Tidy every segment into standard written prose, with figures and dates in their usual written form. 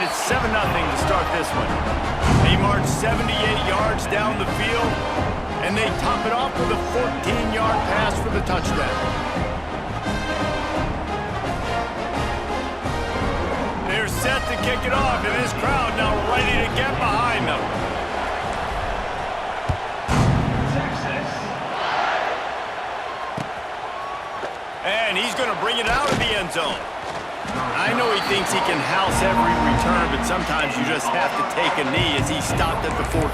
it's 7-0 to start this one. They march 78 yards down the field, and they top it off with a 14-yard pass for the touchdown. They're set to kick it off, and this crowd now ready to get behind them. And he's going to bring it out of the end zone. I know he thinks he can house every return, but sometimes you just have to take a knee as he stopped at the 14.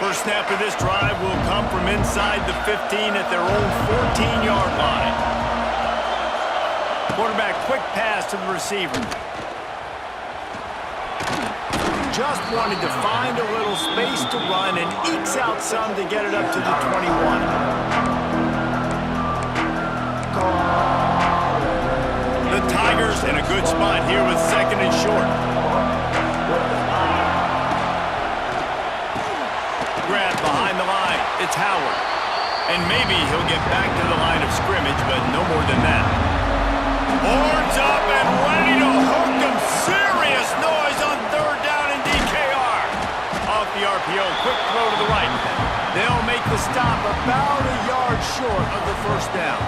First snap of this drive will come from inside the 15 at their own 14-yard line. Quarterback quick pass to the receiver. Just wanted to find a little space to run and ekes out some to get it up to the 21. The Tigers in a good spot here with 2nd and short. Grab behind the line. It's Howard. And maybe he'll get back to the line of scrimmage, but no more than that. Horns up and ready to hook them. Serious noise on 3rd down and DKR. Off the RPO, quick throw to the right. They'll make the stop about a yard short of the 1st down.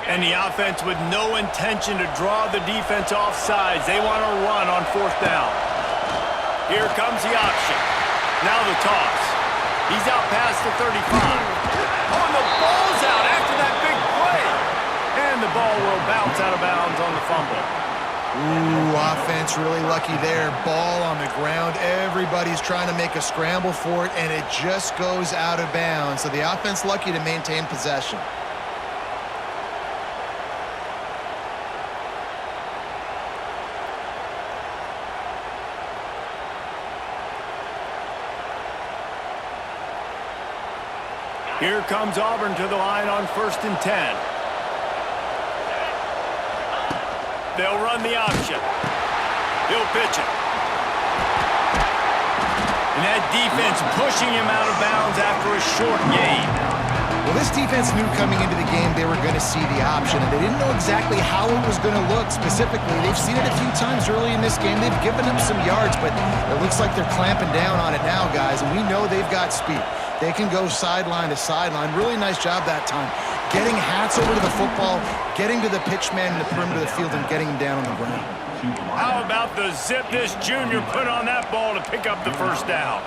And the offense with no intention to draw the defense off sides. They want to run on 4th down. Here comes the option. Now the toss. He's out past the 35. Oh, and the ball's out after that big play. And the ball will bounce out of bounds on the fumble. Ooh, offense really lucky there. Ball on the ground. Everybody's trying to make a scramble for it, and it just goes out of bounds. So the offense lucky to maintain possession. Here comes Auburn to the line on 1st and 10. They'll run the option. He'll pitch it. And that defense pushing him out of bounds after a short gain. Well, this defense knew coming into the game they were going to see the option, and they didn't know exactly how it was going to look specifically. They've seen it a few times early in this game. They've given him some yards, but it looks like they're clamping down on it now, guys, and we know they've got speed. They can go sideline to sideline. Really nice job that time. Getting hats over to the football, getting to the pitch man in the perimeter of the field, and getting him down on the ground. How about the zip this junior put on that ball to pick up the 1st down?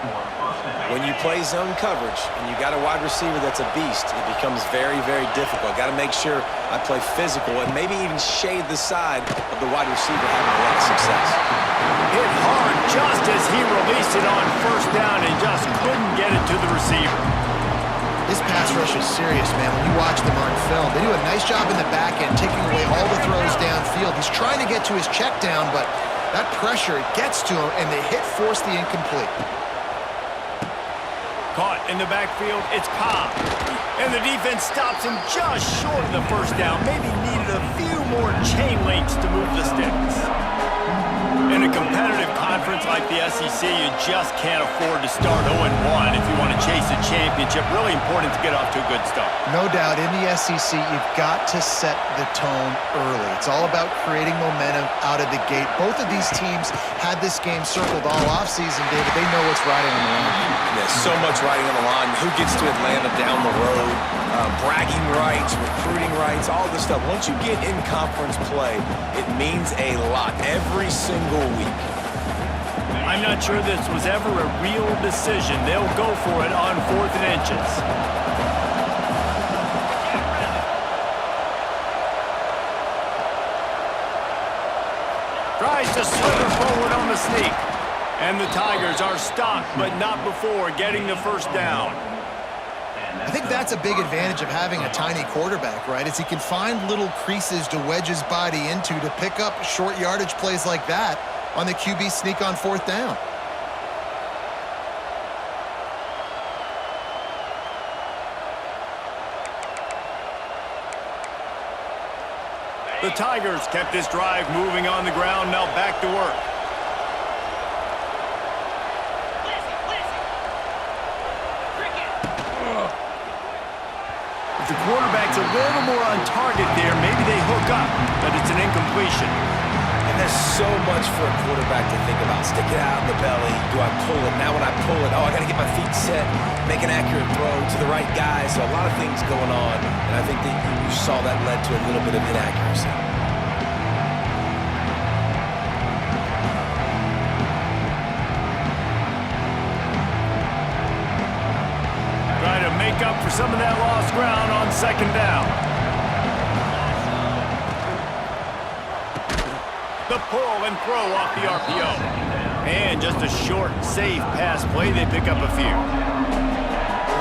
When you play zone coverage and you got a wide receiver that's a beast, it becomes very, very difficult. Got to make sure I play physical and maybe even shade the side of the wide receiver having a lot of success. Hit hard just as he released it on 1st down and just couldn't get it to the receiver. This pass rush is serious, man. When you watch them on film, they do a nice job in the back end, taking away all the throws downfield. He's trying to get to his check down, but that pressure, it gets to him, and the hit forced the incomplete. Caught in the backfield, it's Cobb. And the defense stops him just short of the 1st down. Maybe needed a few more chain links to move the sticks. In a competitive conference like the SEC, you just can't afford to start 0-1 if you want to chase a championship. Really important to get off to a good start. No doubt, in the SEC, you've got to set the tone early. It's all about creating momentum out of the gate. Both of these teams had this game circled all offseason, David. They know what's riding on the line. There's so much riding on the line. Who gets to Atlanta down the road? Bragging rights, recruiting rights, all this stuff. Once you get in conference play, it means a lot every single week. I'm not sure this was ever a real decision. They'll go for it on 4th and inches. Tries to slither forward on the sneak. And the Tigers are stopped, but not before getting the 1st down. I think think that's a big advantage of having a tiny quarterback, right? Is he can find little creases to wedge his body into to pick up short yardage plays like that on the QB sneak on 4th down. The Tigers kept this drive moving on the ground, now back to work. If the quarterback's a little more on target there, maybe they hook up, but it's an incompletion. And there's so much for a quarterback to think about. Stick it out in the belly. Do I pull it? Now when I pull it, oh, I got to get my feet set, make an accurate throw to the right guy. So a lot of things going on, and I think that you saw that led to a little bit of inaccuracy. Trying to make up for some of that lost ground on 2nd down. The pull and throw off the RPO. And just a short, safe pass play. They pick up a few.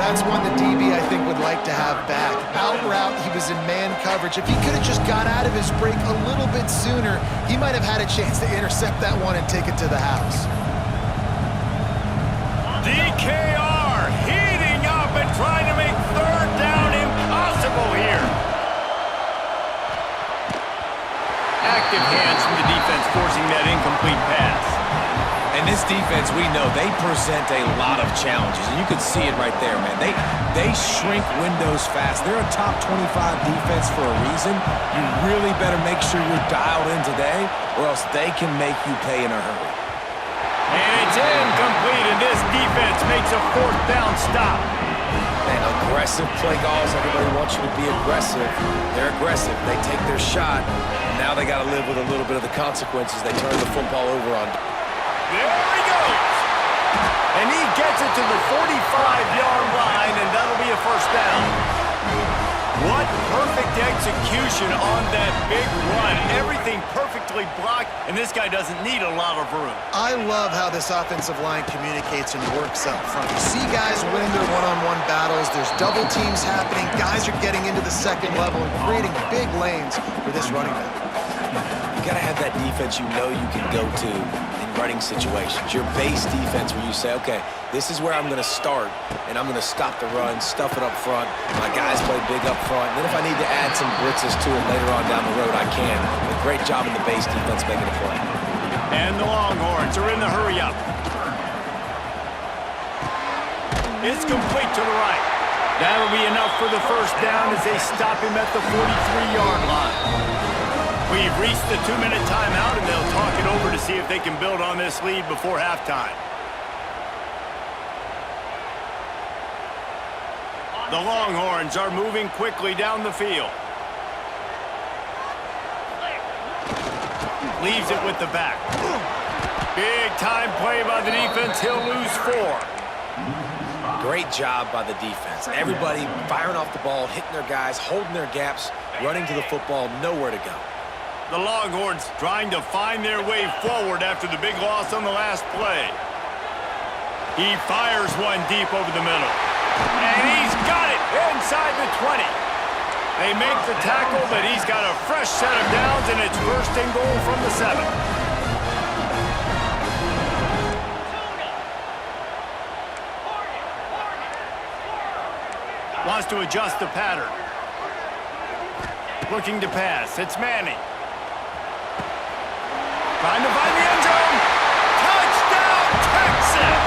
That's one the DB, I think, would like to have back. Out route, he was in man coverage. If he could have just got out of his break a little bit sooner, he might have had a chance to intercept that one and take it to the house. DKR heating up and trying to make 3rd down impossible here. Active hands from the defense forcing that incomplete pass. And this defense, we know, they present a lot of challenges. And you can see it right there, man. They shrink windows fast. They're a top 25 defense for a reason. You really better make sure you're dialed in today, or else they can make you pay in a hurry. And it's incomplete, and this defense makes a 4th down stop. And aggressive play calls. Everybody wants you to be aggressive. They're aggressive. They take their shot. Now they got to live with a little bit of the consequences. They turn the football over on. There he goes. And he gets it to the 45-yard line, and that'll be a 1st down. What perfect execution on that big run. Everything perfectly blocked, and this guy doesn't need a lot of room. I love how this offensive line communicates and works up front. You see guys winning their one-on-one battles. There's double teams happening. Guys are getting into the 2nd level and creating big lanes for this running back. You got to have that defense you know you can go to in running situations. Your base defense where you say, okay, this is where I'm going to start, and I'm going to stop the run, stuff it up front. My guys play big up front. And then if I need to add some blitzes to it later on down the road, I can. But great job in the base defense making a play. And the Longhorns are in the hurry-up. It's complete to the right. That'll be enough for the 1st down as they stop him at the 43-yard line. We've reached the 2-minute timeout, and they'll talk it over to see if they can build on this lead before halftime. The Longhorns are moving quickly down the field. Leaves it with the back. Big time play by the defense. He'll lose 4. Great job by the defense. Everybody firing off the ball, hitting their guys, holding their gaps, running to the football, nowhere to go. The Longhorns trying to find their way forward after the big loss on the last play. He fires one deep over the middle. And he's got it inside the 20. They make the tackle, but he's got a fresh set of downs, and it's 1st and goal from the 7. Wants to adjust the pattern. Looking to pass. It's Manning. Trying to find the end zone. Touchdown, Texas!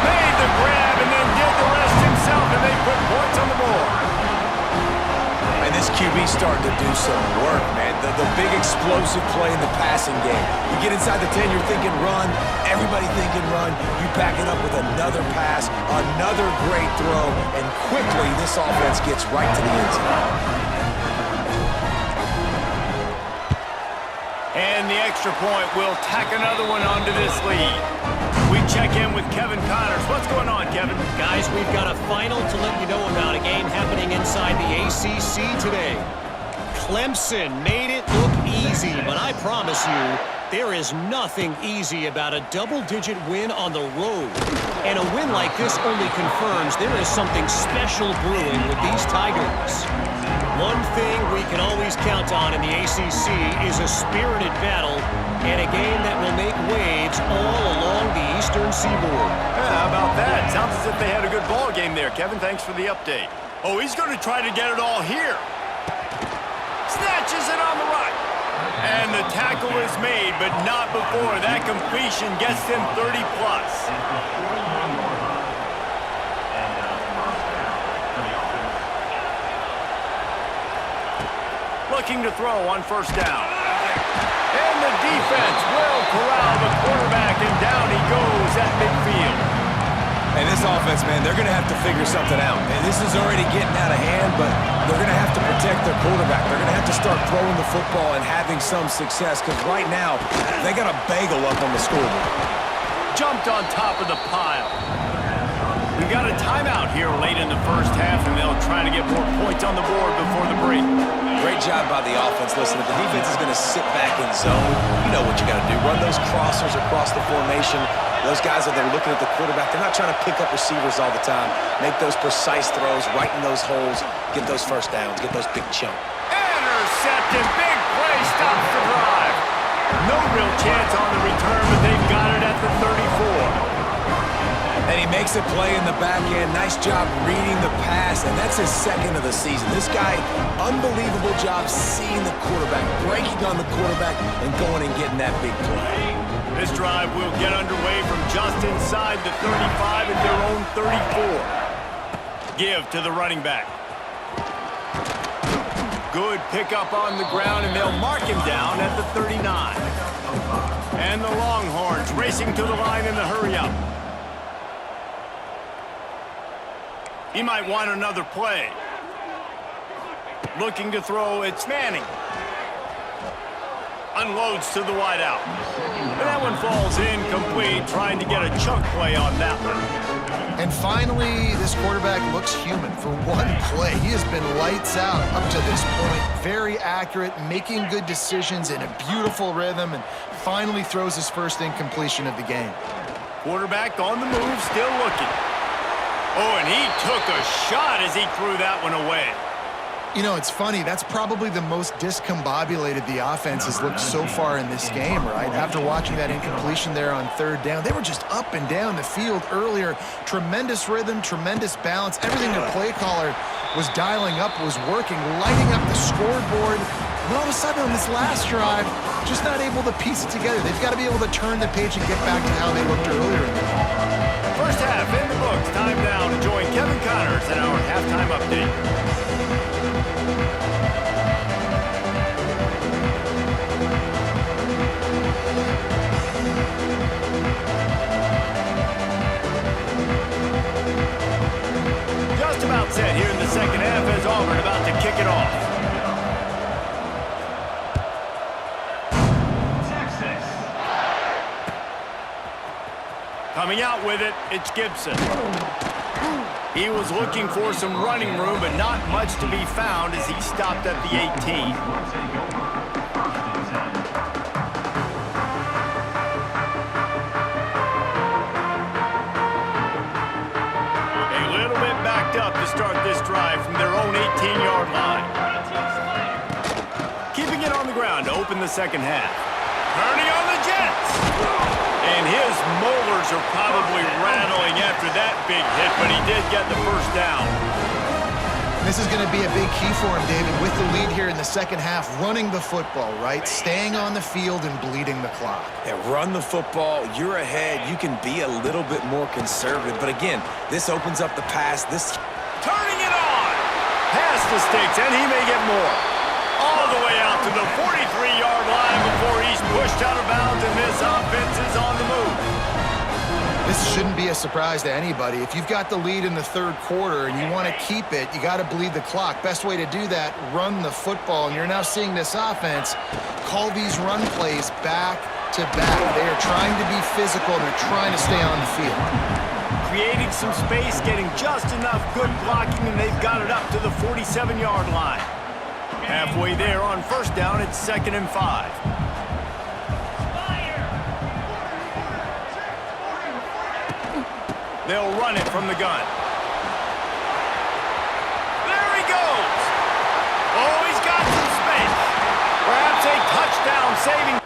Made the grab and then did the rest himself, and they put points on the board. And this QB starting to do some work, man. The big explosive play in the passing game. You get inside the 10, you're thinking run. Everybody thinking run. You back it up with another pass, another great throw, and quickly this offense gets right to the end zone. And the extra point will tack another one onto this lead. We check in with Kevin Connors. What's going on, Kevin? Guys, we've got a final to let you know about, a game happening inside the ACC today. Clemson made it look easy easy, but I promise you, there is nothing easy about a double-digit win on the road. And a win like this only confirms there is something special brewing with these Tigers. One thing we can always count on in the ACC is a spirited battle and a game that will make waves all along the Eastern Seaboard. Yeah, how about that? Sounds as if they had a good ball game there. Kevin, thanks for the update. Oh, he's going to try to get it all here. Snatches it on the right. And the tackle is made, but not before that completion gets them 30-plus. Looking to throw on first down. And the defense will corral the quarterback, and down he goes at midfield. And this offense, man, they're going to have to figure something out. And this is already getting out of hand, but they're going to have to protect their quarterback. They're going to have to start throwing the football and having some success, because right now, they got a bagel up on the scoreboard. Jumped on top of the pile. We've got a timeout here late in the first half, and they'll try to get more points on the board before the break. Great job by the offense. Listen, if the defense is going to sit back in zone, you know what you got to do. Run those crossers across the formation. Those guys are there looking at the quarterback. They're not trying to pick up receivers all the time. Make those precise throws, right in those holes, get those first downs, get those big chunks. Intercepted. Big play. Stops the drive. No real chance on the return, but they've got it at the 34. And he makes a play in the back end. Nice job reading the pass, and that's his second of the season. This guy, unbelievable job seeing the quarterback, breaking on the quarterback, and going and getting that big play. This drive will get underway from just inside the 35 at their own 34. Give to the running back. Good pickup on the ground, and they'll mark him down at the 39. And the Longhorns racing to the line in the hurry-up. He might want another play. Looking to throw, it's Manning. Unloads to the wideout. And that one falls incomplete, trying to get a chunk play on that one. And finally, this quarterback looks human for one play. He has been lights out up to this point. Very accurate, making good decisions in a beautiful rhythm, and finally throws his first incompletion of the game. Quarterback on the move, still looking. Oh, and he took a shot as he threw that one away. You know, it's funny. That's probably the most discombobulated the offense has looked so far in this game, right? After watching that incompletion there on third down, they were just up and down the field earlier. Tremendous rhythm, tremendous balance. Everything their play caller was dialing up was working, lighting up the scoreboard. And all of a sudden on this last drive, just not able to piece it together. They've got to be able to turn the page and get back to how they looked earlier in the game. First half in the books. Time now to join Kevin Connors in our halftime update. Just about set here in the second half as Auburn about to kick it off. Coming out with it, it's Gibson. He was looking for some running room, but not much to be found as he stopped at the 18. A little bit backed up to start this drive from their own 18-yard line. Keeping it on the ground to open the second half. Turning on the Jets. And his molars are probably rattling after that big hit, but he did get the first down. This is going to be a big key for him, David, with the lead here in the second half, running the football, right? Staying on the field and bleeding the clock. Yeah, run the football. You're ahead. You can be a little bit more conservative. But again, this opens up the pass. Turning it on. Pass the sticks, and he may get more. All the way out to the 43-yard line before he's pushed out of bounds, and this offense is on the move. This shouldn't be a surprise to anybody. If you've got the lead in the third quarter and you want to keep it, you got to bleed the clock. Best way to do that, run the football. And you're now seeing this offense call these run plays back to back. They are trying to be physical, and they're trying to stay on the field. Creating some space, getting just enough good blocking, and they've got it up to the 47-yard line. Halfway there on first down, it's 2nd and 5. They'll run it from the gun. There he goes. Oh, he's got some space. Perhaps a touchdown saving.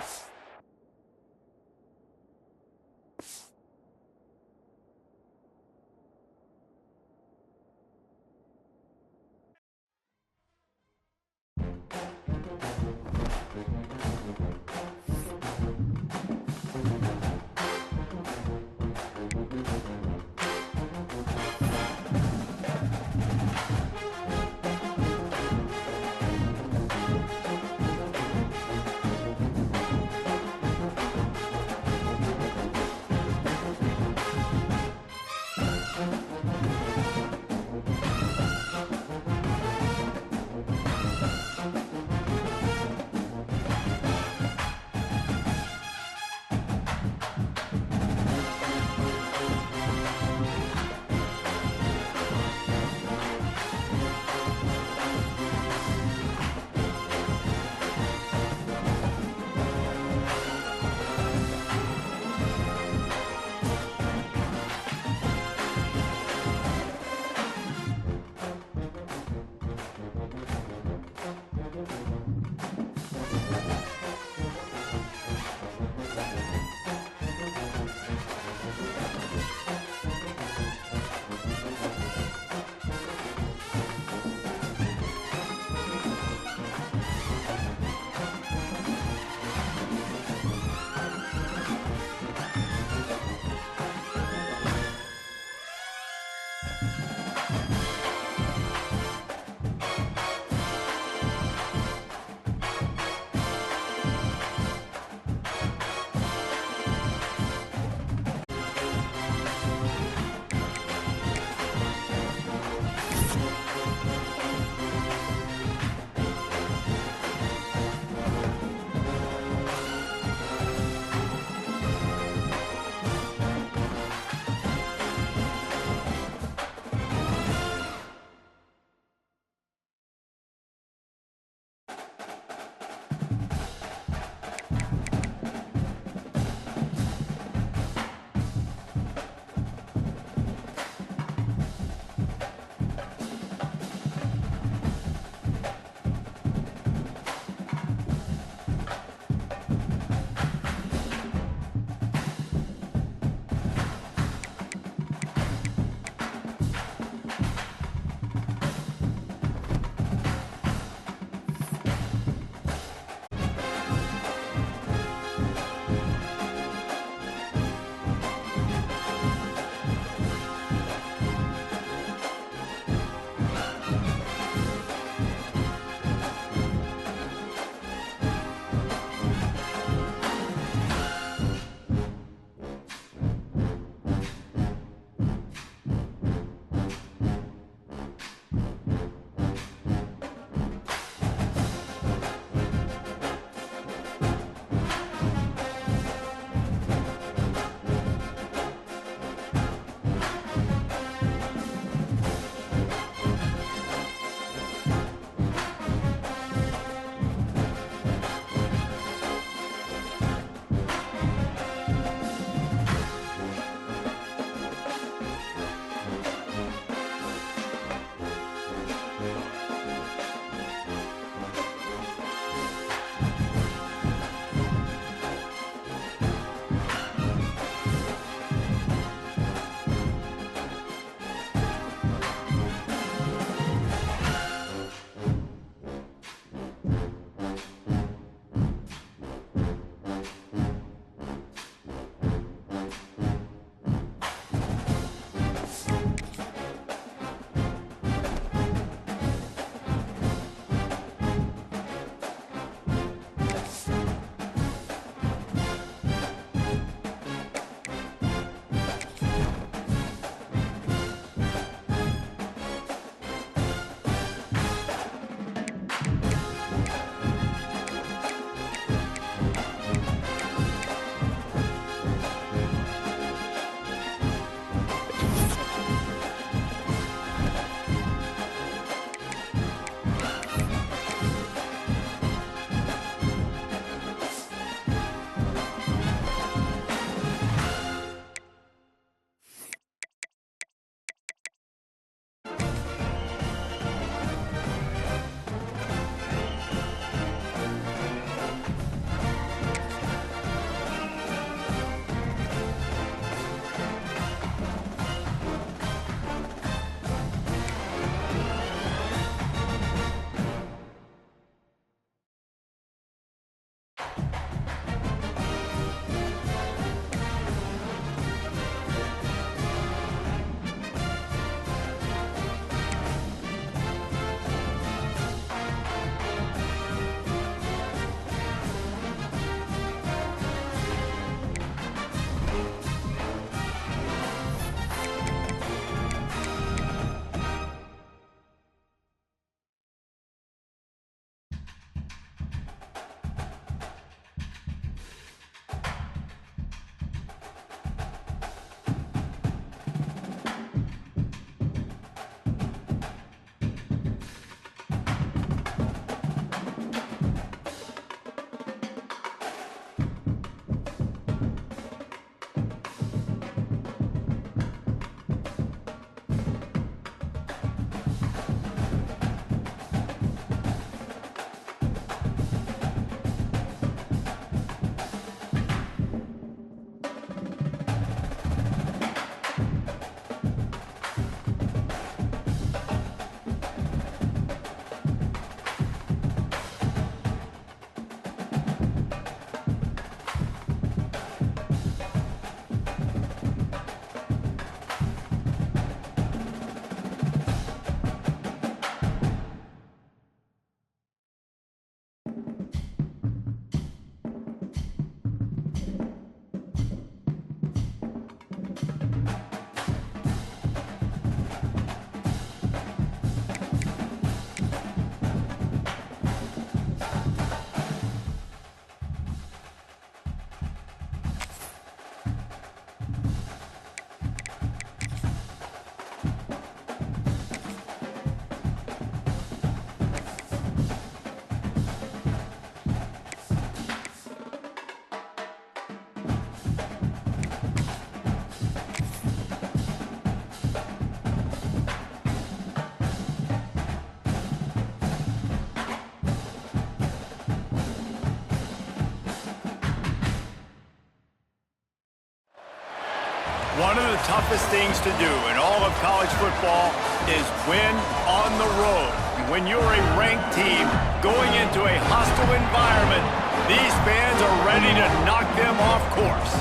One of the toughest things to do in all of college football is win on the road. When you're a ranked team going into a hostile environment, these fans are ready to knock them off course.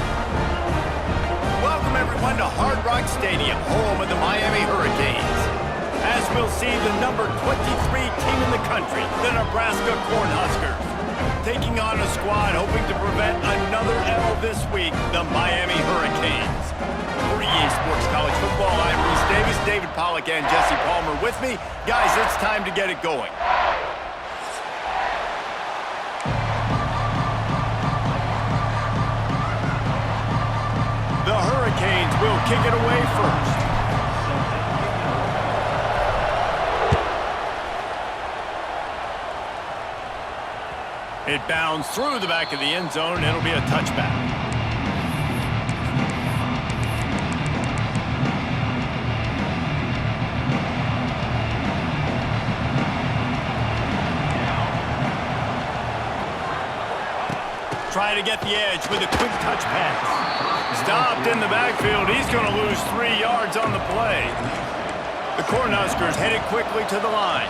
Welcome, everyone, to Hard Rock Stadium, home of the Miami Hurricanes. As we'll see the number 23 team in the country, the Nebraska Cornhuskers, taking on a squad hoping to prevent another L this week, the Miami Hurricanes. For EA Sports College Football, I'm Reese Davis, David Pollack, and Jesse Palmer with me. Guys, it's time to get it going. The Hurricanes will kick it away first. It bounds through the back of the end zone, and it'll be a touchback. Try to get the edge with a quick touch pass. Stopped in the backfield. He's going to lose 3 yards on the play. The Cornhuskers headed quickly to the line.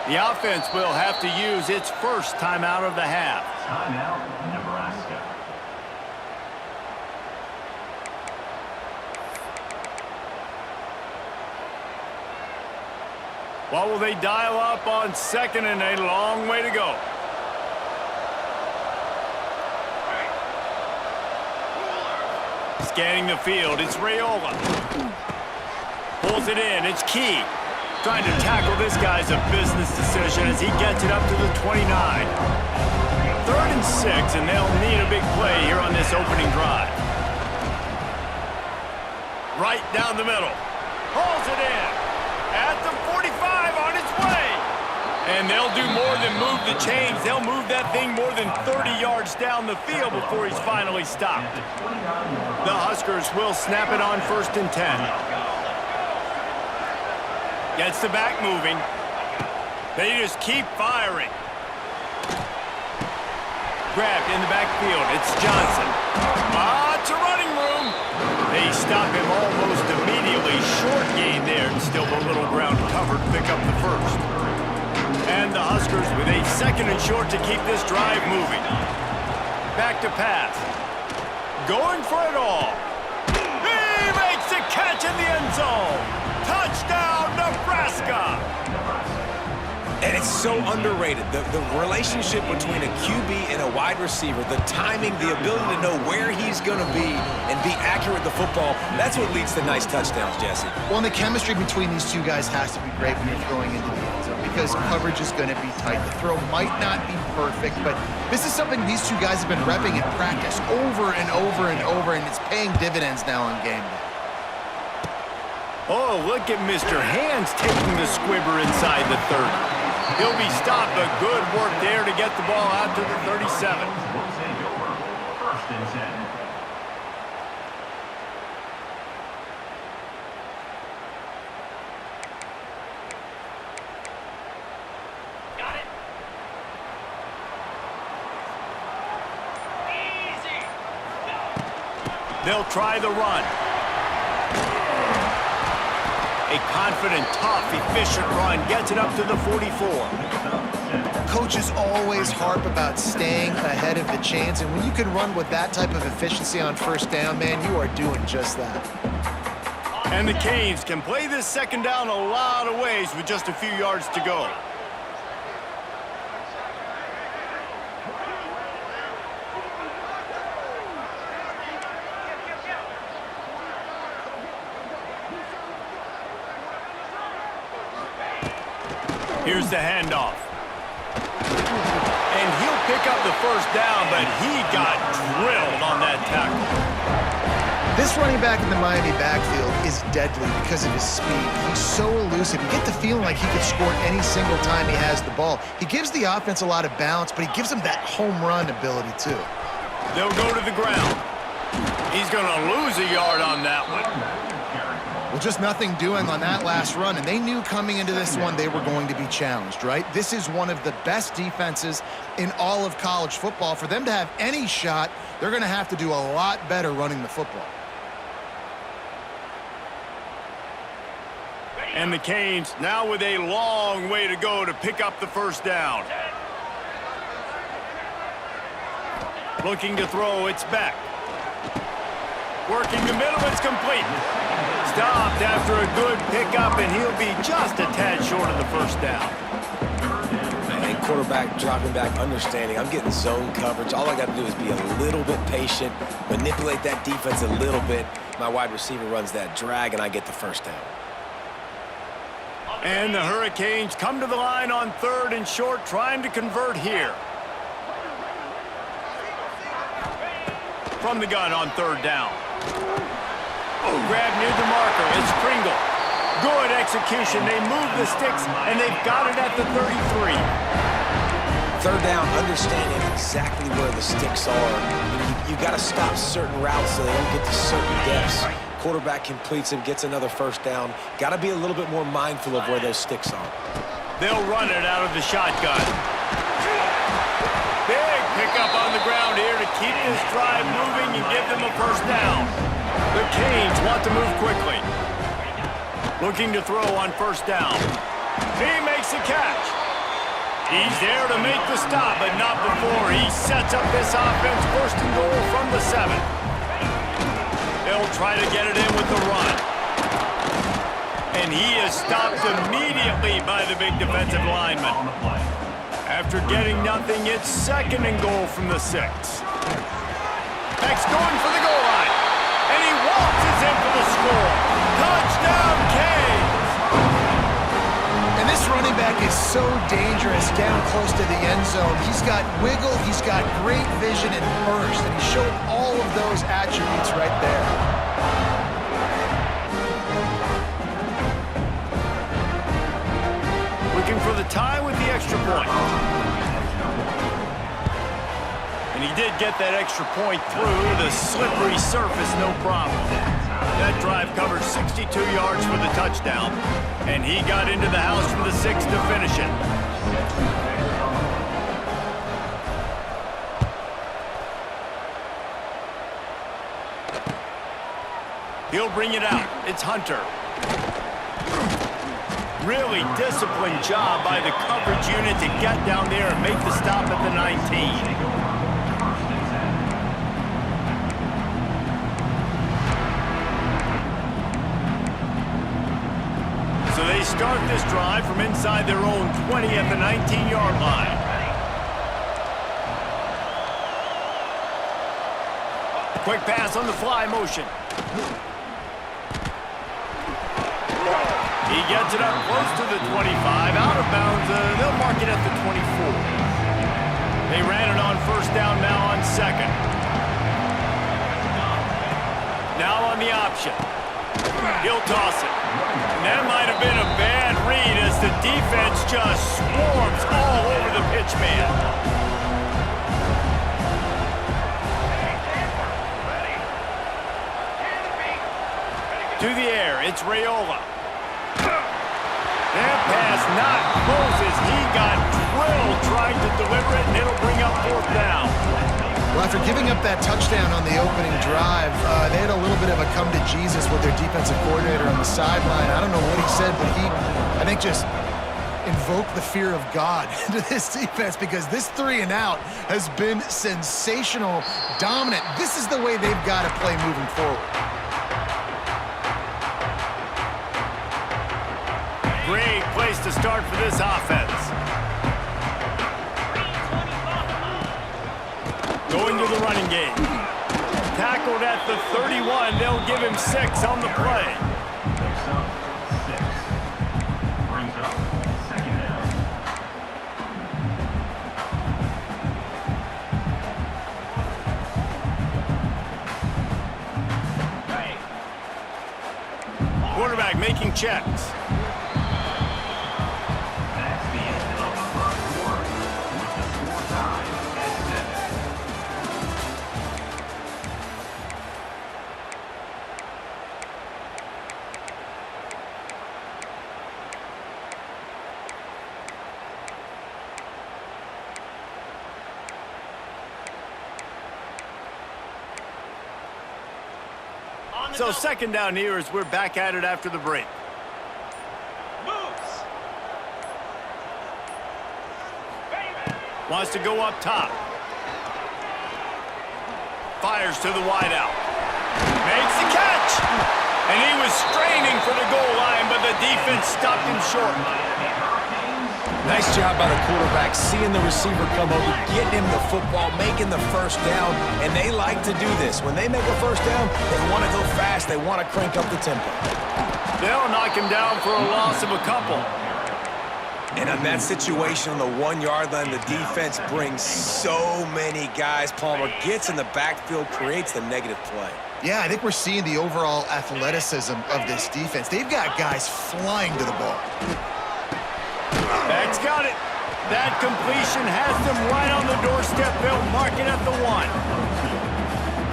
The offense will have to use its first timeout of the half. Timeout, Nebraska. What will they dial up on 2nd and a long way to go? Scanning the field, it's Raiola. Pulls it in, it's Key. Trying to tackle this guy's a business decision as he gets it up to the 29. 3rd and 6, and they'll need a big play here on this opening drive. Right down the middle. Pulls it in. At the 45 on its way. And they'll do more than move the chains. They'll move that thing more than 30 yards down the field before he's finally stopped. The Huskers will snap it on 1st and 10. Gets the back moving. They just keep firing. Grabbed in the backfield. It's Johnson. Lots of running room. They stop him almost immediately. Short gain there. And still a little ground covered. Pick up the first. And the Huskers with a 2nd and short to keep this drive moving. Back to pass. Going for it all. He makes a catch in the end zone. Touchdown, Nebraska! And it's so underrated. The relationship between a QB and a wide receiver, the timing, the ability to know where he's going to be and be accurate with the football, that's what leads to nice touchdowns, Jesse. Well, and the chemistry between these two guys has to be great when you're throwing into the end zone because coverage is going to be tight. The throw might not be perfect, but this is something these two guys have been repping in practice over and over and over, and it's paying dividends now on game day. Oh, look at Mr. Hands taking the squibber inside the 30. He'll be stopped, but good work there to get the ball out to the 37. We'll take over 1st and 10. Got it. Easy. They'll try the run. A confident, tough, efficient run gets it up to the 44. Coaches always harp about staying ahead of the chains, and when you can run with that type of efficiency on 1st down, man, you are doing just that. And the Canes can play this 2nd down a lot of ways with just a few yards to go. Here's the handoff. And he'll pick up the 1st down, but he got drilled on that tackle. This running back in the Miami backfield is deadly because of his speed. He's so elusive. You get the feeling like he could score any single time he has the ball. He gives the offense a lot of balance, but he gives them that home run ability too. They'll go to the ground. He's going to lose a yard on that one. Well, just nothing doing on that last run, and they knew coming into this one they were going to be challenged, right? This is one of the best defenses in all of college football. For them to have any shot, they're going to have to do a lot better running the football. And the Canes now with a long way to go to pick up the first down. Looking to throw, it's back. Working the middle, it's complete. Stopped after a good pickup, and he'll be just a tad short of the first down. And quarterback dropping back, understanding I'm getting zone coverage. All I got to do is be a little bit patient, manipulate that defense a little bit. My wide receiver runs that drag, and I get the first down. And the Hurricanes come to the line on 3rd and short, trying to convert here. From the gun on 3rd down. Grab near the marker. It's Pringle. Good execution. They move the sticks, and they've got it at the 33. 3rd down, understanding exactly where the sticks are. You got to stop certain routes so they don't get to certain depths. Quarterback completes it, gets another first down. Got to be a little bit more mindful of where those sticks are. They'll run it out of the shotgun. Big pickup on the ground here to keep this drive moving and give them a first down. The Canes want to move quickly. Looking to throw on 1st down. He makes the catch. He's there to make the stop, but not before he sets up this offense 1st and goal from the 7. They'll try to get it in with the run. And he is stopped immediately by the big defensive lineman. After getting nothing, it's 2nd and goal from the 6. Beck's going for the goal line. And he waltzes in for the score. Touchdown, Canes! And this running back is so dangerous down close to the end zone. He's got wiggle, he's got great vision and burst, and he showed all of those attributes right there. Looking for the tie with the extra point. And he did get that extra point through the slippery surface, no problem. That drive covered 62 yards for the touchdown, and he got into the house from the 6 to finish it. He'll bring it out. It's Hunter. Really disciplined job by the coverage unit to get down there and make the stop at the 19. So they start this drive from inside their own 20 at the 19-yard line. Quick pass on the fly motion. He gets it up close to the 25, out of bounds. They'll mark it at the 24. They ran it on 1st down, now on 2nd. Now on the option. He'll toss it. And that might have been a bad read as the defense just swarms all over the pitch man. To the air, it's Raiola. That pass not close as he got drilled trying to deliver it, and it'll bring up 4th down. Well, after giving up that touchdown on the opening drive, they had a little bit of a come to Jesus with their defensive coordinator on the sideline. I don't know what he said, but he, I think, just invoked the fear of God into this defense, because this 3 and out has been sensational, dominant. This is the way they've got to play moving forward. Great place to start for this offense. Going to the running game. Tackled at the 31. They'll give him 6 on the play. Brings up 2nd down. Quarterback making checks. That's the end of the 1st quarter with the score tied at 7. So second down here as we're back at it after the break. Wants to go up top. Fires to the wideout. Makes the catch. And he was straining for the goal line, but the defense stopped him short. Nice job by the quarterback, seeing the receiver come over, getting him the football, making the first down, and they like to do this. When they make a first down, they want to go fast. They want to crank up the tempo. They'll knock him down for a loss of a couple. And on that situation on the 1-yard line, the defense brings so many guys. Palmer gets in the backfield, creates the negative play. Yeah, I think we're seeing the overall athleticism of this defense. They've got guys flying to the ball. That's got it. That completion has them right on the doorstep. They'll mark it at the 1.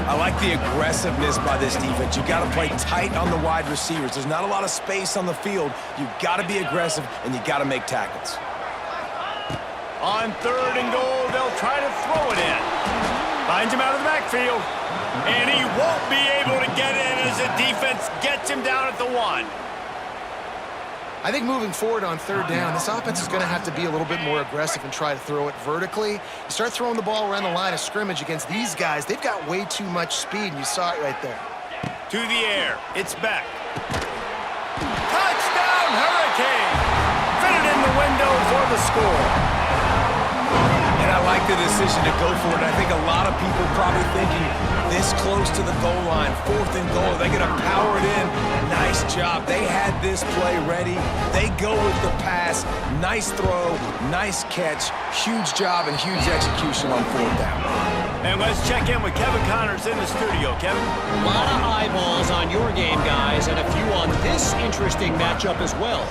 I like the aggressiveness by this defense. You got to play tight on the wide receivers. There's not a lot of space on the field. You got to be aggressive, and you got to make tackles. On 3rd and goal, they'll try to throw it in. Finds him out of the backfield. And he won't be able to get in as the defense gets him down at the 1. I think moving forward on 3rd down, this offense is going to have to be a little bit more aggressive and try to throw it vertically. You start throwing the ball around the line of scrimmage against these guys, they've got way too much speed, and you saw it right there. To the air. It's back. Touchdown, Hurricane! Fitted in the window for the score. And I like the decision to go for it. I think a lot of people probably thinking this close to the goal line, 4th and goal, they're going to power it in. Nice job. They had this play ready. They go with the pass. Nice throw, nice catch, huge job and huge execution on 4th down. And let's check in with Kevin Connors in the studio. Kevin? A lot of eyeballs on your game, guys, and a few on this interesting matchup as well.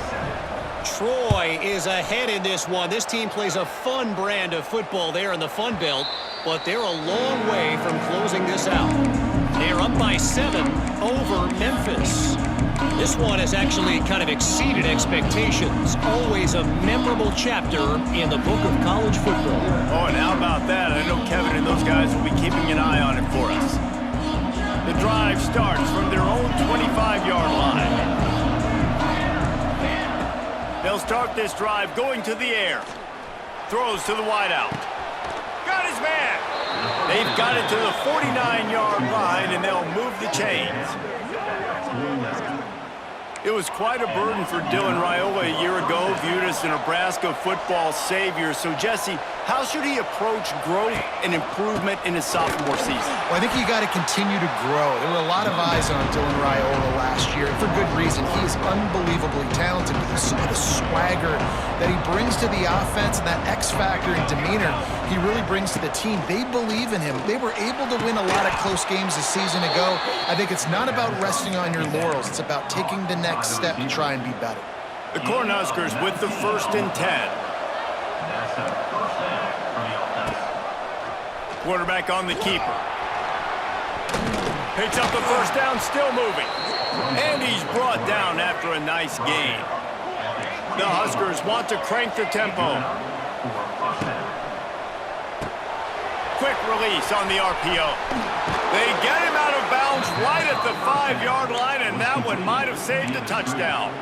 Troy is ahead in this one. This team plays a fun brand of football there in the Fun Belt, but they're a long way from closing this out. They're up by 7 over Memphis. This one has actually kind of exceeded expectations. Always a memorable chapter in the book of college football. Oh, and how about that? I know Kevin and those guys will be keeping an eye on it for us. The drive starts from their own 25-yard line. They'll start this drive going to the air. Throws to the wideout. Got his man. They've got it to the 49-yard line, and they'll move the chains. It was quite a burden for Dylan Raiola a year ago, viewed as the Nebraska football savior. So, Jesse, how should he approach growth and improvement in his sophomore season? Well, I think you got to continue to grow. There were a lot of eyes on Dylan Raiola last year, and for good reason. He is unbelievably talented with some of the swagger that he brings to the offense and that X factor and demeanor he really brings to the team. They believe in him. They were able to win a lot of close games a season ago. I think it's not about resting on your laurels. It's about taking the next step to try and be better. The Cornhuskers with the 1st and 10. That's a first down for the offense. Quarterback on the keeper. Picks up the first down, still moving. And he's brought down after a nice gain. The Huskers want to crank the tempo. Quick release on the RPO. They get him out of bounds right at the 5-yard line, and that one might have saved a touchdown.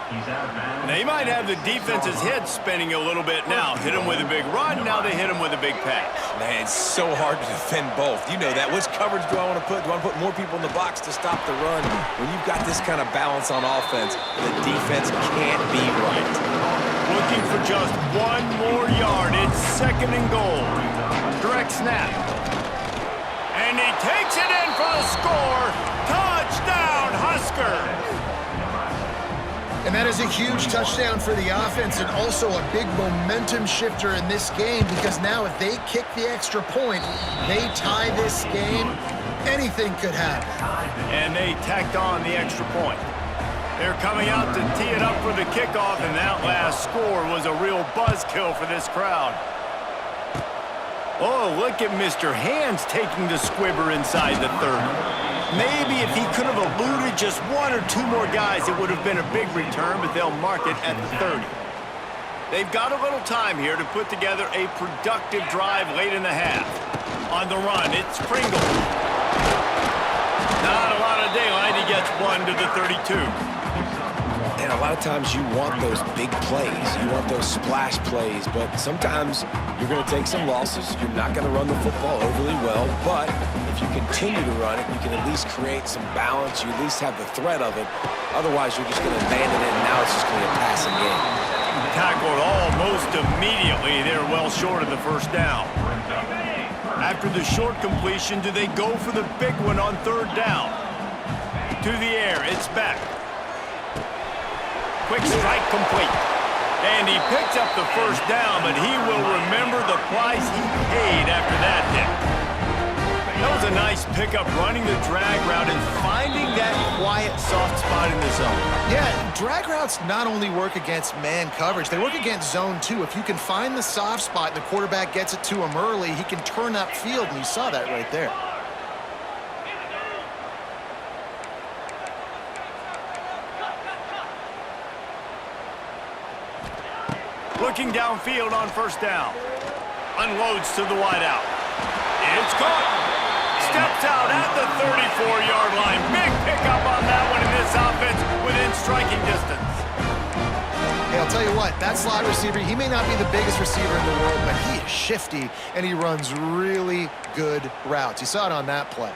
He's out of bounds. They might have the defense's head spinning a little bit now. Hit him with a big run, now they hit him with a big pass. Man, it's so hard to defend both. You know that. Which coverage do I want to put? Do I want to put more people in the box to stop the run? When you've got this kind of balance on offense, the defense can't be right. Looking for just 1 more yard. It's 2nd and goal. Direct snap. And he takes it in for the score. Touchdown, Huskers! And that is a huge touchdown for the offense and also a big momentum shifter in this game, because now if they kick the extra point, they tie this game, anything could happen. And they tacked on the extra point. They're coming out to tee it up for the kickoff, and that last score was a real buzzkill for this crowd. Oh, look at Mr. Hands taking the squibber inside the 30. Maybe if he could have eluded just 1 or 2 more guys, it would have been a big return, but they'll mark it at the 30. They've got a little time here to put together a productive drive late in the half. On the run, it's Pringle. Not a lot of daylight. He That's 1 to the 32. And a lot of times you want those big plays. You want those splash plays. But sometimes you're going to take some losses. You're not going to run the football overly well. But if you continue to run it, you can at least create some balance. You at least have the threat of it. Otherwise, you're just going to abandon it, and now it's just going to be a passing game. Tackled almost immediately. They're well short of the first down. After the short completion, do they go for the big one on third down? To the air, it's back. Quick strike complete. And he picks up the first down, but he will remember the price he paid after that hit. That was a nice pickup, running the drag route and finding that quiet, soft spot in the zone. Yeah, drag routes not only work against man coverage, they work against zone too. If you can find the soft spot and the quarterback gets it to him early, he can turn upfield, and you saw that right there. Looking downfield on first down. Unloads to the wideout. It's caught. Steps out at the 34-yard line. Big pickup on that one in this offense within striking distance. Hey, I'll tell you what, that slot receiver, he may not be the biggest receiver in the world, but he is shifty, and he runs really good routes. You saw it on that play.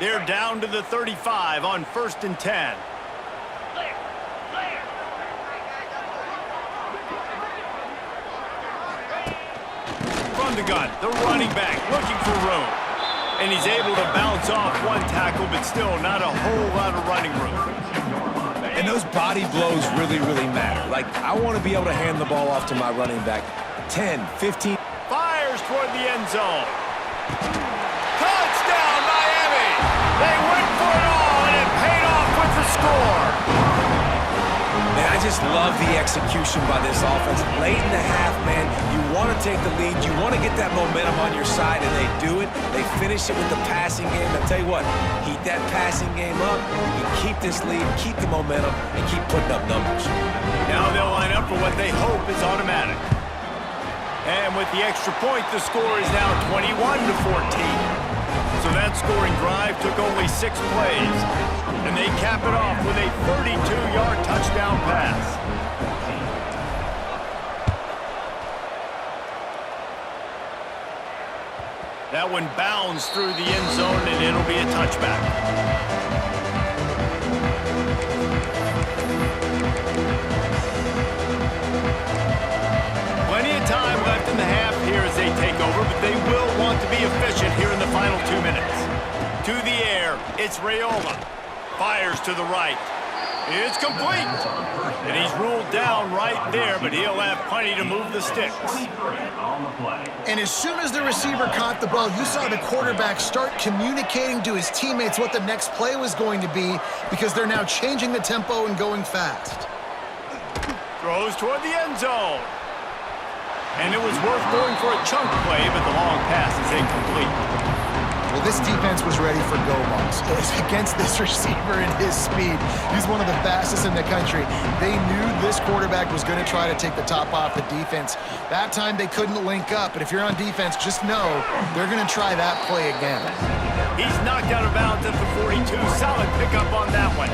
They're down to the 35 on 1st and 10. From the gun, the running back looking for room. And he's able to bounce off one tackle, but still not a whole lot of running room. And those body blows really, really matter. Like, I want to be able to hand the ball off to my running back 10, 15. Fires toward the end zone. Touchdown, Miami! They went for it all, and it paid off with the score. Man, I just love the execution by this offense. Late in the half, man, you want to take the lead. You want to get that momentum on your side, and they do it. They finish it with the passing game. I'll tell you what, heat that passing game up. You can keep this lead, keep the momentum, and keep putting up numbers. Now they'll line up for what they hope is automatic. And with the extra point, the score is now 21 to 14. So that scoring drive took only 6 plays. And they cap it off with a 32-yard touchdown pass. That one bounds through the end zone, and it'll be a touchback. Plenty of time left in the half here as they take over, but they will want to be efficient here in the final 2 minutes. To the air, it's Raiola. Fires to the right. It's complete. And he's ruled down right there, but he'll have plenty to move the sticks. And as soon as the receiver caught the ball, you saw the quarterback start communicating to his teammates what the next play was going to be, because they're now changing the tempo and going fast. Throws toward the end zone. And it was worth going for a chunk play, but the long pass is incomplete. Well, this defense was ready for go balls. Against this receiver and his speed, he's one of the fastest in the country. They knew this quarterback was going to try to take the top off the defense. That time they couldn't link up, but if you're on defense, just know they're going to try that play again. He's knocked out of bounds at the 42. Solid pickup on that one.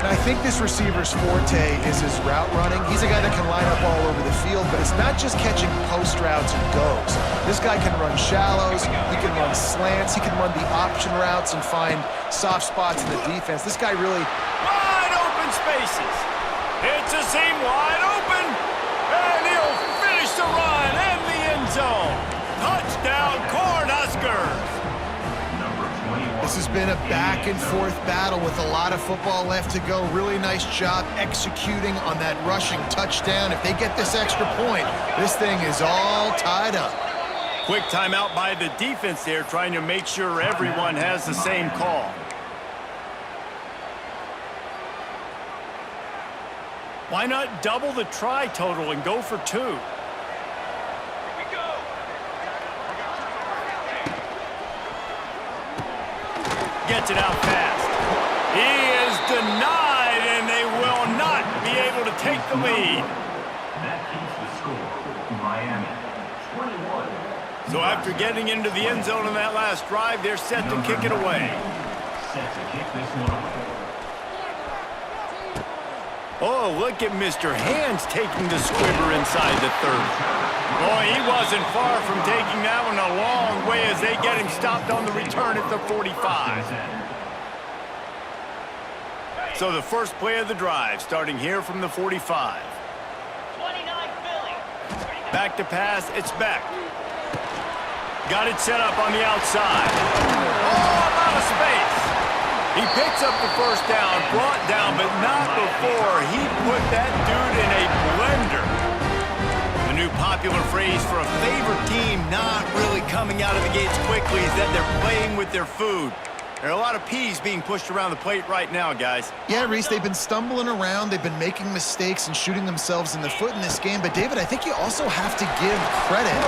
And I think this receiver's forte is his route running. He's a guy that can line up all over the field, but it's not just catching post routes and goes. This guy can run shallows, he can run slants, he can run the option routes and find soft spots in the defense. This guy really... Wide open spaces. It's a seam wide open. And he'll finish the run in the end zone. Touchdown, Cornhuskers. This has been a back-and-forth battle with a lot of football left to go. Really nice job executing on that rushing touchdown. If they get this extra point, this thing is all tied up. Quick timeout by the defense there, trying to make sure everyone has the same call. Why not double the try total and go for 2? Gets it out fast. He is denied, and they will not be able to take the lead. That keeps the score. Miami 21. So after getting into the end zone on that last drive, they're set to kick it away. Set to kick this one away. Oh, look at Mr. Hands taking the squibber inside the 30. Oh, he wasn't far from taking that one a long way as they get him stopped on the return at the 45. So the first play of the drive starting here from the 45. 29 Philly. Back to pass, it's back. Got it set up on the outside. Oh, I'm out of space. He picks up the first down, brought down, but not before he put that dude in a blender. The new popular phrase for a favorite team not really coming out of the gates quickly is that they're playing with their food. There are a lot of peas being pushed around the plate right now, guys. Yeah, Reese, they've been stumbling around. They've been making mistakes and shooting themselves in the foot in this game. But, David, I think you also have to give credit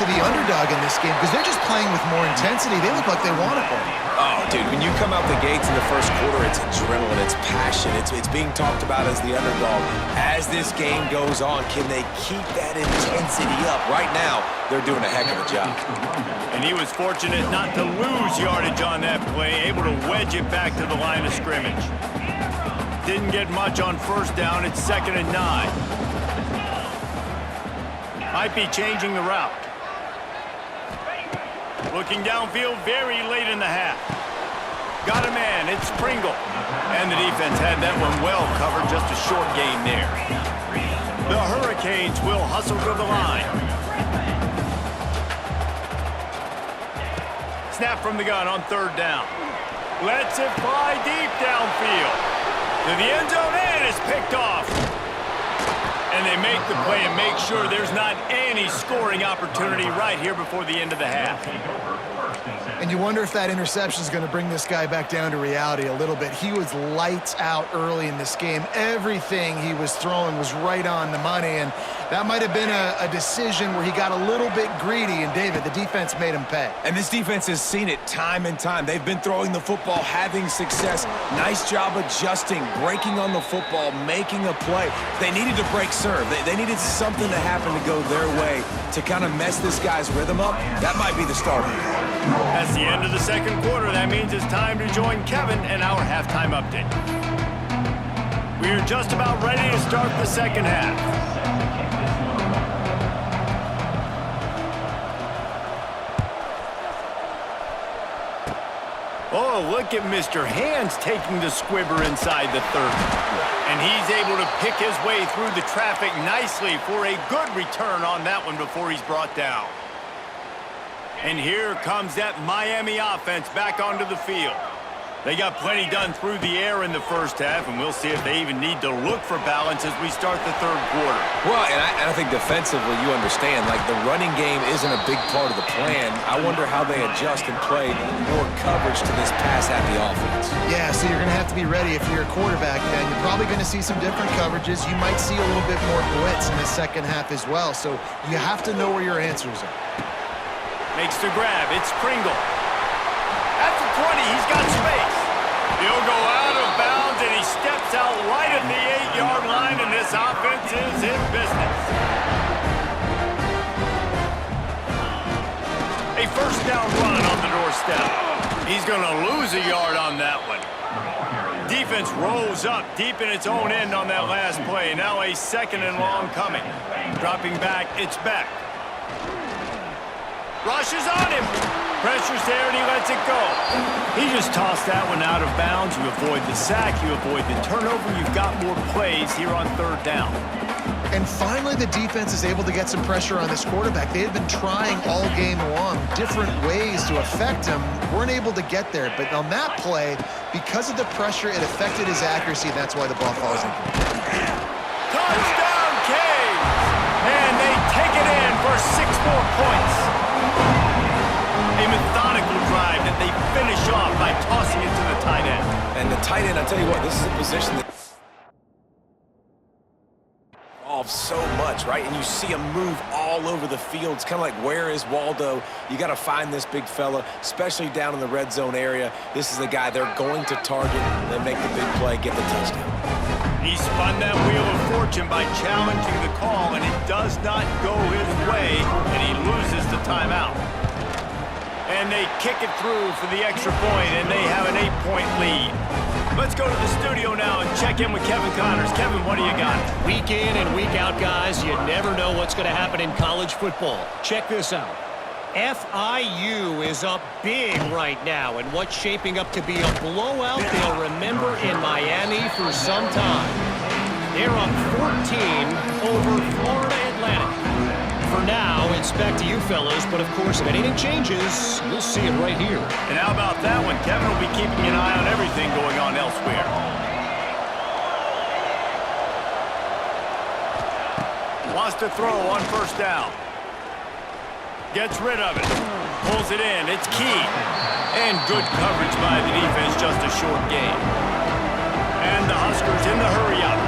to the underdog in this game because they're just playing with more intensity. They look like they want it more. Oh, dude, when you come out the gates in the first quarter, it's adrenaline, it's passion, it's being talked about as the underdog. As this game goes on, can they keep that intensity up? Right now, they're doing a heck of a job. And he was fortunate not to lose yardage on that play, able to wedge it back to the line of scrimmage. Didn't get much on first down. It's 2nd and 9. Might be changing the route. Looking downfield very late in the half. Got a man, it's Pringle. And the defense had that one well covered, just a short gain there. The Hurricanes will hustle to the line. Snap from the gun on 3rd down. Lets it fly deep downfield. To the end zone, and it's picked off. And they make the play and make sure there's not any scoring opportunity right here before the end of the half. And you wonder if that interception is going to bring this guy back down to reality a little bit. He was lights out early in this game. Everything he was throwing was right on the money, and that might have been a decision where he got a little bit greedy, and David, the defense made him pay. And this defense has seen it time and time. They've been throwing the football, having success. Nice job adjusting, breaking on the football, making a play. They needed to break serve. They needed something to happen to go their way to kind of mess this guy's rhythm up. That might be the starter. That's the end of the second quarter. That means it's time to join Kevin and our halftime update. We're just about ready to start the second half. Oh, look at Mr. Hands taking the squibber inside the 30. And he's able to pick his way through the traffic nicely for a good return on that one before he's brought down. And here comes that Miami offense back onto the field. They got plenty done through the air in the first half, and we'll see if they even need to look for balance as we start the third quarter. Well, and I think defensively, you understand, like the running game isn't a big part of the plan. I wonder how they adjust and play more coverage to this pass-happy offense. Yeah, so you're going to have to be ready if you're a quarterback, man. You're probably going to see some different coverages. You might see a little bit more blitz in the second half as well, so you have to know where your answers are. Makes the grab. It's Pringle. At the 20, he's got space. He'll go out of bounds, and he steps out right at the 8-yard line, and this offense is in business. A first down run on the doorstep. He's going to lose a yard on that one. Defense rolls up deep in its own end on that last play. Now a 2nd and long coming. Dropping back, it's back. Rushes on him. Pressure's there, and he lets it go. He just tossed that one out of bounds. You avoid the sack. You avoid the turnover. You've got more plays here on 3rd down. And finally, the defense is able to get some pressure on this quarterback. They had been trying all game long different ways to affect him. Weren't able to get there. But on that play, because of the pressure, it affected his accuracy. That's why the ball falls in. Touchdown, Canes! And they take it in for 6 more points. A methodical drive that they finish off by tossing it to the tight end. And the tight end, I'll tell you what, this is a position that involves so much, right? And you see him move all over the field. It's kind of like, where is Waldo? You got to find this big fella, especially down in the red zone area. This is the guy they're going to target, then make the big play, get the touchdown. He spun that wheel of fortune by challenging the call, and it does not go his way, and he loses the timeout. And they kick it through for the extra point, and they have an 8-point lead. Let's go to the studio now and check in with Kevin Connors. Kevin, what do you got? Week in and week out, guys, you never know what's going to happen in college football. Check this out. FIU is up big right now in what's shaping up to be a blowout they'll remember in Miami for some time. They're up 14 over Florida Atlantic. For now, it's back to you fellas, but of course, if anything changes, you'll see it right here. And how about that one? Kevin will be keeping an eye on everything going on elsewhere. Wants to throw on first down. Gets rid of it. Pulls it in. It's key. And good coverage by the defense, just a short gain. And the Huskers in the hurry-up.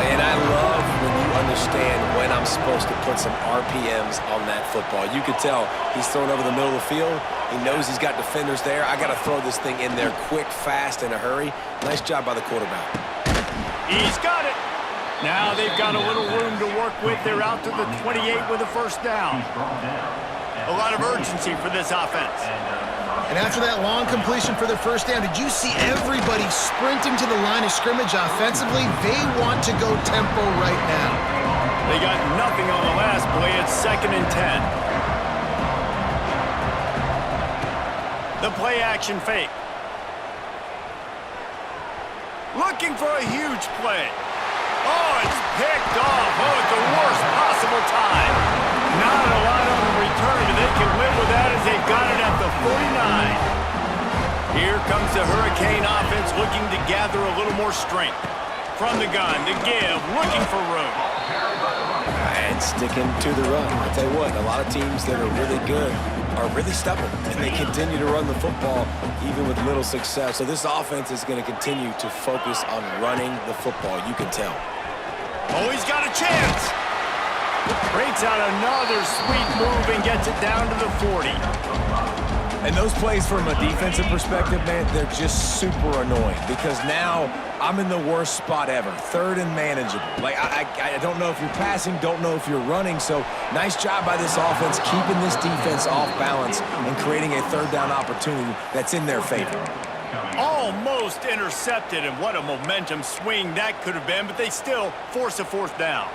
And I love when you understand when I'm supposed to put some RPMs on that football. You could tell he's throwing over the middle of the field. He knows he's got defenders there. I got to throw this thing in there quick, fast, in a hurry. Nice job by the quarterback. He's got it. Now they've got a little room to work with. They're out to the 28 with a first down. A lot of urgency for this offense. And after that long completion for their first down, did you see everybody sprinting to the line of scrimmage offensively? They want to go tempo right now. They got nothing on the last play. It's 2nd and 10. The play action fake. Looking for a huge play. Oh, it's picked off. Oh, at the worst possible time. Not a lot on the return, but they can live with that as they've got it at the 49. Here comes the Hurricane offense looking to gather a little more strength. From the gun, the give, looking for room. And sticking to the run. I'll tell you what, a lot of teams that are really good are really stubborn, and they continue to run the football even with little success. So this offense is going to continue to focus on running the football. You can tell. Oh, he's got a chance. Breaks out another sweet move and gets it down to the 40. And those plays from a defensive perspective, man, they're just super annoying because now I'm in the worst spot ever. 3rd and manageable. Like, I don't know if you're passing, don't know if you're running. So nice job by this offense keeping this defense off balance and creating a 3rd down opportunity that's in their favor. Almost intercepted, and what a momentum swing that could have been, but they still force a 4th down.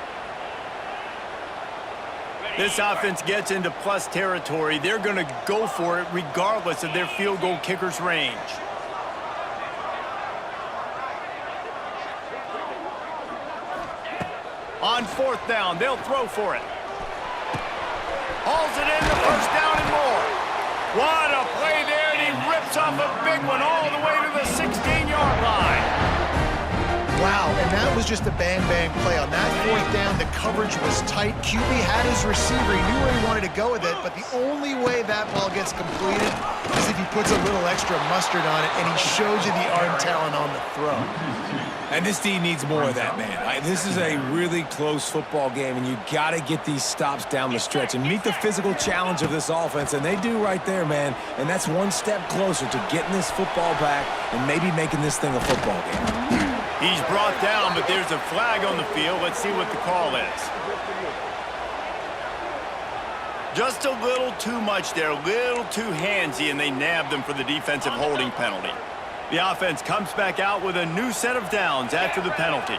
This offense gets into plus territory. They're going to go for it regardless of their field goal kicker's range. On 4th down, they'll throw for it. Hauls it in, the first down and more. What a play there, and he rips off a big one all the way to the 16-yard line. Wow, and that was just a bang-bang play. On that 4th down, the coverage was tight. QB had his receiver. He knew where he wanted to go with it, but the only way that ball gets completed is if he puts a little extra mustard on it, and he shows you the arm talent on the throw. And this team needs more of that, man. This is a really close football game, and you got to get these stops down the stretch and meet the physical challenge of this offense, and they do right there, man. And that's one step closer to getting this football back and maybe making this thing a football game. He's brought down, but there's a flag on the field. Let's see what the call is. Just a little too much there, a little too handsy, and they nabbed them for the defensive holding penalty. The offense comes back out with a new set of downs after the penalty.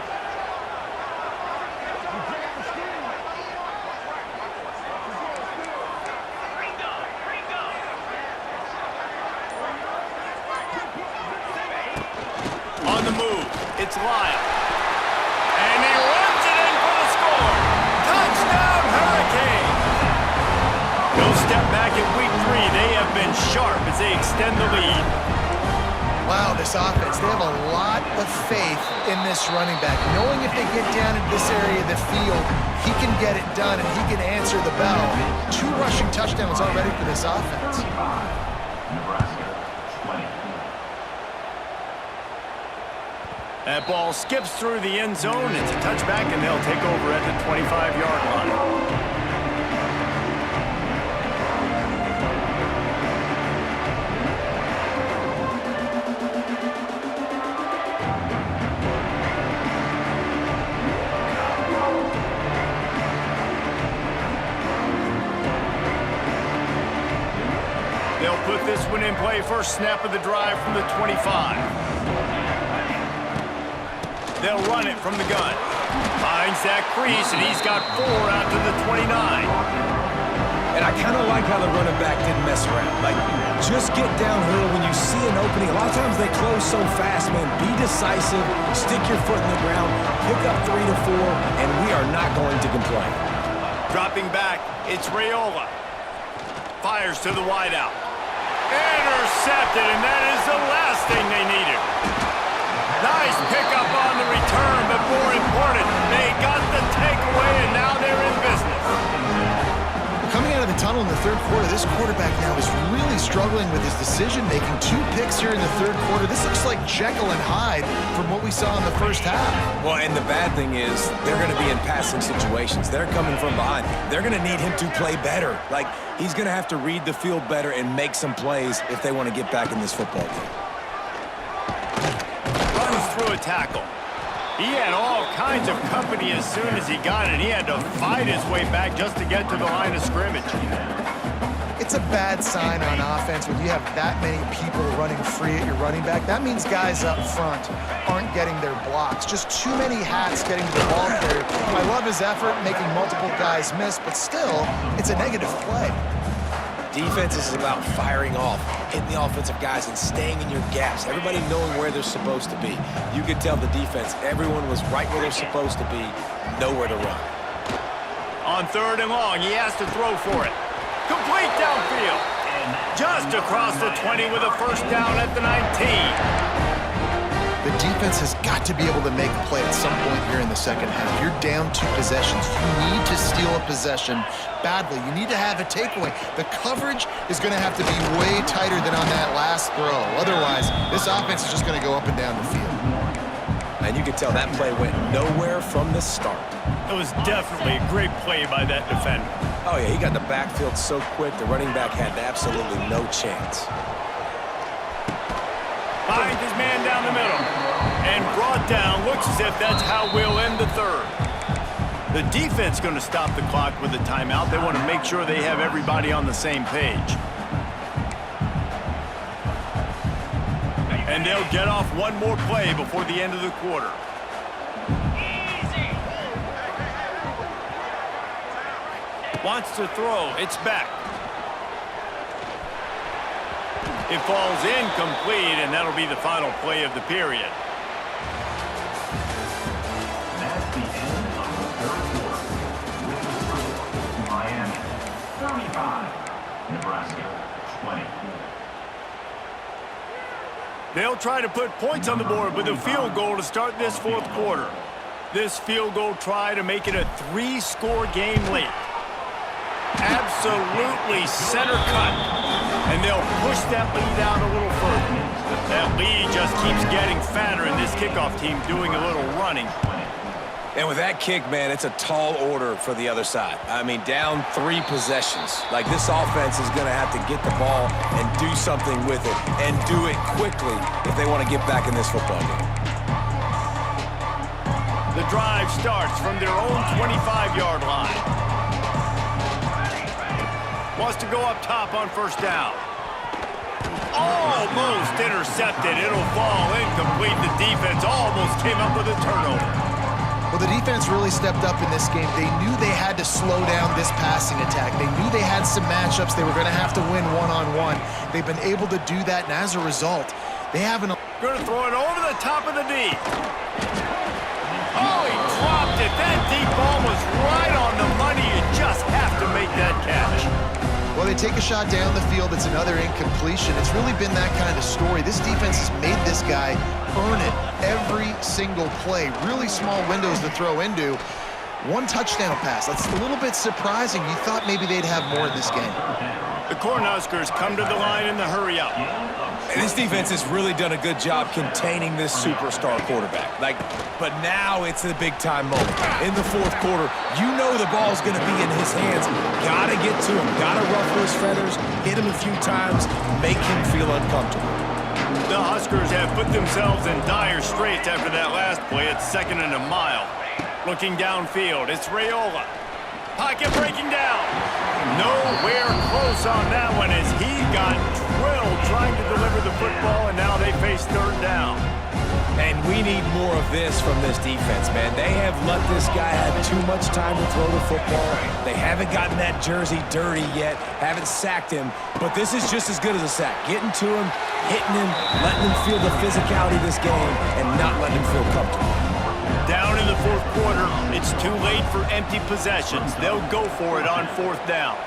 On the move, it's Lyle. And he runs it in for the score. Touchdown, Hurricane! No step back in week 3. They have been sharp as they extend the lead. Wow, this offense, they have a lot of faith in this running back. Knowing if they get down into this area of the field, he can get it done and he can answer the bell. 2 rushing touchdowns already for this offense. Nebraska, 20. That ball skips through the end zone. It's a touchback, and they'll take over at the 25-yard line. They'll put this one in play. First snap of the drive from the 25. They'll run it from the gun. Finds that crease, and he's got 4 out to the 29. And I kind of like how the running back didn't mess around. Like, just get downhill when you see an opening. A lot of times they close so fast, man. Be decisive, stick your foot in the ground, pick up 3 to 4, and we are not going to complain. Dropping back, it's Raiola. Fires to the wideout. Intercepted, and that is the last thing they needed. Nice pickup on the return, but more important, they got the takeaway, and now they're in business. Coming out of the tunnel in the third quarter, this quarterback now is really struggling with his decision-making. 2 picks here in the third quarter. This looks like Jekyll and Hyde from what we saw in the first half. Well, and the bad thing is they're going to be in passing situations. They're coming from behind. They're going to need him to play better. Like, he's going to have to read the field better and make some plays if they want to get back in this football game. Runs through a tackle. He had all kinds of company as soon as he got it. He had to fight his way back just to get to the line of scrimmage. It's a bad sign on offense when you have that many people running free at your running back. That means guys up front aren't getting their blocks. Just too many hats getting to the ball carrier. I love his effort, making multiple guys miss, but still, it's a negative play. Defense is about firing off, hitting the offensive guys, and staying in your gaps. Everybody knowing where they're supposed to be. You could tell the defense, everyone was right where they're supposed to be, nowhere to run. On 3rd and long, he has to throw for it. Complete downfield. Just across the 20 with a first down at the 19. The defense has got to be able to make a play at some point here in the second half. You're down 2 possessions. You need to steal a possession badly. You need to have a takeaway. The coverage is going to have to be way tighter than on that last throw. Otherwise, this offense is just going to go up and down the field. And you can tell that play went nowhere from the start. It was definitely a great play by that defender. Oh, yeah, he got the backfield so quick, the running back had absolutely no chance. Finds his man down the middle. And brought down. Looks as if that's how we'll end the third. The defense going to stop the clock with a timeout. They want to make sure they have everybody on the same page. And they'll get off one more play before the end of the quarter. Wants to throw. It's back. It falls incomplete, and that'll be the final play of the period. That's the end of the third quarter. With the score, Miami 35, Nebraska 20. They'll try to put points on the board with a field goal to start this fourth quarter. This field goal try to make it a 3-score game late. Absolutely center cut. And they'll push that lead out a little further. That lead just keeps getting fatter, and this kickoff team doing a little running. And with that kick, man, it's a tall order for the other side. I mean, down 3 possessions. Like, this offense is going to have to get the ball and do something with it, and do it quickly if they want to get back in this football game. The drive starts from their own 25-yard line. Wants to go up top on first down. Almost intercepted. It'll fall incomplete. The defense almost came up with a turnover. Well, the defense really stepped up in this game. They knew they had to slow down this passing attack. They knew they had some matchups they were going to have to win one-on-one. They've been able to do that, and as a result, they haven't... Going to throw it over the top of the D. Oh, he dropped it. That deep ball was right on the money. You just have to make that catch. Well, they take a shot down the field. It's another incompletion. It's really been that kind of story. This defense has made this guy earn it every single play. Really small windows to throw into. 1 touchdown pass. That's a little bit surprising. You thought maybe they'd have more in this game. The Cornhuskers come to the line in the hurry-up. And this defense has really done a good job containing this superstar quarterback. But now it's the big-time moment. In the fourth quarter, you know the ball's going to be in his hands. Got to get to him. Got to ruffle his feathers, hit him a few times, make him feel uncomfortable. The Huskers have put themselves in dire straits after that last play. It's 2nd and a mile. Looking downfield, it's Raiola. Pocket breaking down. Nowhere close on that one as he got drilled trying to deliver the football, and now they face 3rd down. And we need more of this from this defense, man. They have let this guy have too much time to throw the football. They haven't gotten that jersey dirty yet, haven't sacked him, but this is just as good as a sack. Getting to him, hitting him, letting him feel the physicality of this game, and not letting him feel comfortable. Down in the fourth quarter, it's too late for empty possessions. They'll go for it on fourth down.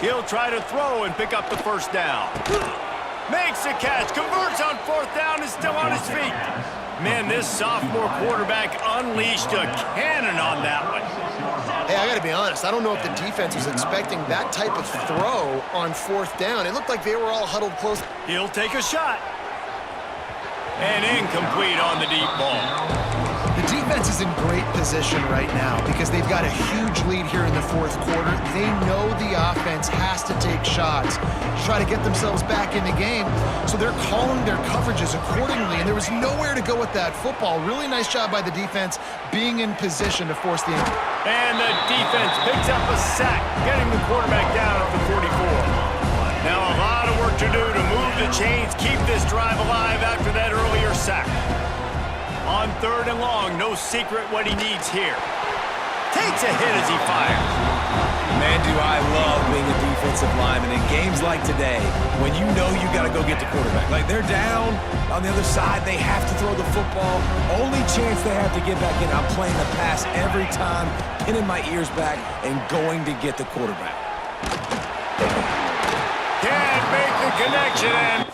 He'll try to throw and pick up the first down. Makes a catch, converts on fourth down, is still on his feet. Man, this sophomore quarterback unleashed a cannon on that one. Hey, I got to be honest. I don't know if the defense was expecting that type of throw on fourth down. It looked like they were all huddled close. He'll take a shot. And incomplete on the deep ball. The defense is in great position right now because they've got a huge lead here in the fourth quarter. They know the offense has to take shots to try to get themselves back in the game, so they're calling their coverages accordingly, and there was nowhere to go with that football. Really nice job by the defense being in position to force the injury. And the defense picks up a sack, getting the quarterback down at the 44. Now a lot of work to do to move the chains, keep this drive alive after that earlier sack. On third and long, no secret what he needs here. Takes a hit as he fires. Man, do I love being a defensive lineman in games like today when you know you got to go get the quarterback. Like, they're down on the other side. They have to throw the football. Only chance they have to get back in. I'm playing the pass every time, pinning my ears back and going to get the quarterback. Can't make the connection, and